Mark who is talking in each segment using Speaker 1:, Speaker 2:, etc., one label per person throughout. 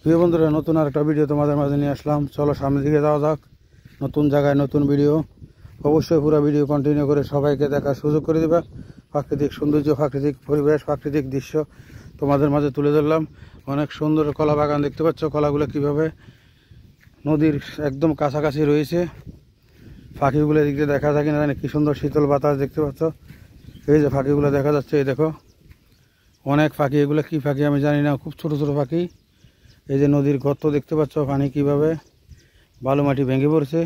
Speaker 1: প্রিয় বন্ধুরা, নতুন আরেকটা ভিডিও তোমাদের মাঝে নিয়ে আসলাম। চলো সামনের দিকে যাওয়া যাক। নতুন জায়গায় নতুন ভিডিও, অবশ্যই পুরো ভিডিও কন্টিনিউ করে সবাইকে দেখার সুযোগ করে দিবা। প্রাকৃতিক সৌন্দর্য, প্রাকৃতিক পরিবেশ, প্রাকৃতিক দৃশ্য তোমাদের মাঝে তুলে ধরলাম। অনেক সুন্দর কলা বাগান দেখতে পাচ্ছ, কলাগুলো কিভাবে নদীর একদম কাছাকাছি রয়েছে। পাখিগুলো এদিক দিয়ে দেখা যায় কিনা জানি, কি সুন্দর শীতল বাতাস দেখতে পাচ্ছ। এই যে পাখিগুলো দেখা যাচ্ছে, এই দেখো অনেক পাখি। এগুলো কি পাখি আমি জানি না, খুব ছোট ছোট পাখি। এই যে নদীর গর্ত দেখতে পাচ্ছ, পানি কিভাবে বালু মাটি ভেঙে পড়ছে,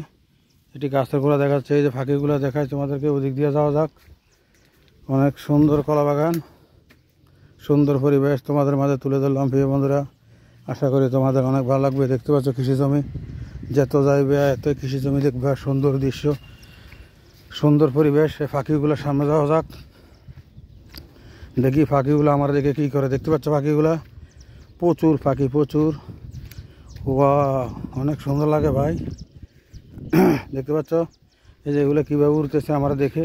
Speaker 1: এটি গাছের গোড়া দেখা যাচ্ছে। এই যে পাখিগুলো দেখায় তোমাদেরকে, ওদিক দিয়ে যাওয়া যাক। অনেক সুন্দর কলা বাগান, সুন্দর পরিবেশ তোমাদের মাঝে তুলে ধরলাম। প্রিয় বন্ধুরা, আশা করি তোমাদের অনেক ভালো লাগবে। দেখতে পাচ্ছ কৃষি জমি, যত যাইবে এত কৃষি জমি দেখবে, আর সুন্দর দৃশ্য, সুন্দর পরিবেশ। এই পাখিগুলোর সামনে যাওয়া যাক, দেখি পাখিগুলো আমার দেখে কী করে। দেখতে পাচ্ছ পাখিগুলা, প্রচুর পাখি, প্রচুর। ওয়া, অনেক সুন্দর লাগে ভাই। দেখতে পাচ্ছ এই যে এগুলো কীভাবে উড়তেছে আমরা দেখে।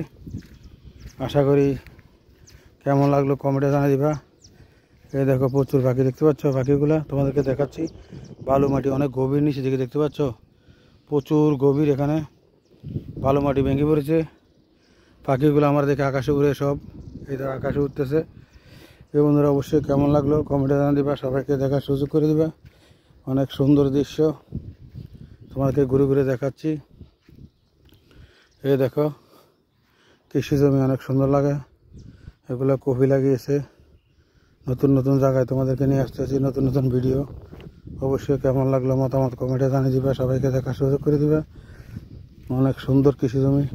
Speaker 1: আশা করি কেমন লাগলো কমেন্টে জানিয়ে দিবা। এই দেখো প্রচুর পাখি দেখতে পাচ্ছ, পাখিগুলা তোমাদেরকে দেখাচ্ছি। বালু মাটি অনেক গভীর নিচে দিকে দেখতে পাচ্ছ, প্রচুর গভীর। এখানে বালু মাটি ভেঙে পড়েছে। পাখিগুলো আমার দেখে আকাশে উড়ে সব, এই তো আকাশে উঠতেছে। এই বন্ধুরা, অবশ্যই কেমন লাগলো কমেন্টে জানিয়ে দিবা, সবাইকে দেখার সুযোগ করে দিবা। অনেক সুন্দর দৃশ্য তোমাদেরকে ঘুরে ঘুরে দেখাচ্ছি। এই দেখো কৃষি জমি, অনেক সুন্দর লাগে। এগুলো কপি লাগিয়েছে। নতুন নতুন জায়গায় তোমাদেরকে নিয়ে আসতেছি, নতুন নতুন ভিডিও। অবশ্যই কেমন লাগলো মতামত কমেন্টে জানিয়ে দিবা, সবাইকে দেখার সুযোগ করে দিবা। অনেক সুন্দর কৃষি জমি,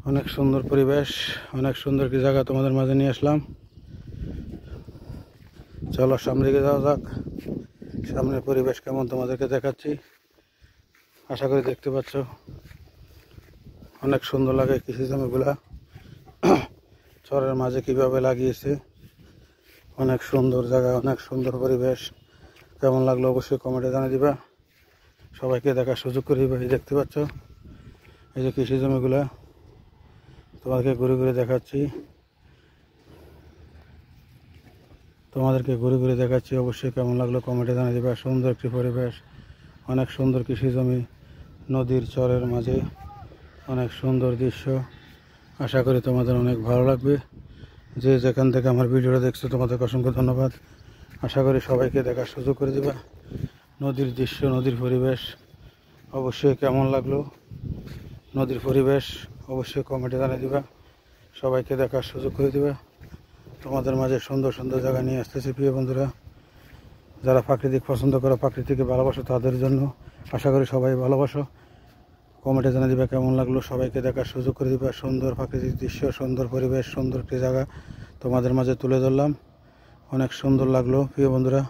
Speaker 1: অনেক সুন্দর পরিবেশ, অনেক সুন্দর কি জায়গা তোমাদের মাঝে নিয়ে আসলাম। চলো সামনের দিকে যাওয়া যাক। সামনের পরিবেশ কেমন তোমাদেরকে দেখাচ্ছি। আশা করি দেখতে পাচ্ছ অনেক সুন্দর লাগে কৃষি জমিগুলা, চরের মাঝে কিভাবে লাগিয়েছে। অনেক সুন্দর জায়গা, অনেক সুন্দর পরিবেশ। কেমন লাগলো অবশ্যই কমেন্টে জানিয়ে দিবা, সবাইকে দেখার সুযোগ করে দিবা। এই দেখতে পাচ্ছ এই যে কৃষি জমিগুলা তোমাদেরকে ঘুরে ঘুরে দেখাচ্ছি, অবশ্যই কেমন লাগলো কমেন্টে জানিয়ে দিবা। সুন্দর একটি পরিবেশ, অনেক সুন্দর কৃষি জমি, নদীর চরের মাঝে অনেক সুন্দর দৃশ্য। আশা করি তোমাদের অনেক ভালো লাগবে। যে যেখান থেকে আমার ভিডিওটা দেখছো তোমাদেরকে অসংখ্য ধন্যবাদ। আশা করি সবাইকে দেখার সুযোগ করে দিবা। নদীর দৃশ্য, নদীর পরিবেশ অবশ্যই কেমন লাগলো, নদীর পরিবেশ অবশ্যই কমেন্টে জানিয়ে দিবা, সবাইকে দেখার সুযোগ করে দিবা। তোমাদের মাঝে সুন্দর সুন্দর জায়গা নিয়ে আসতেছি। প্রিয় বন্ধুরা, যারা প্রাকৃতিক পছন্দ করো, প্রাকৃতিককে ভালোবাসো, তাদের জন্য আশা করি সবাই ভালোবাসো। কমেন্টে জানিয়ে দিবা কেমন লাগলো, সবাইকে দেখার সুযোগ করে দিবা। সুন্দর প্রাকৃতিক দৃশ্য, সুন্দর পরিবেশ, সুন্দর একটি জায়গা তোমাদের মাঝে তুলে ধরলাম। অনেক সুন্দর লাগলো প্রিয় বন্ধুরা।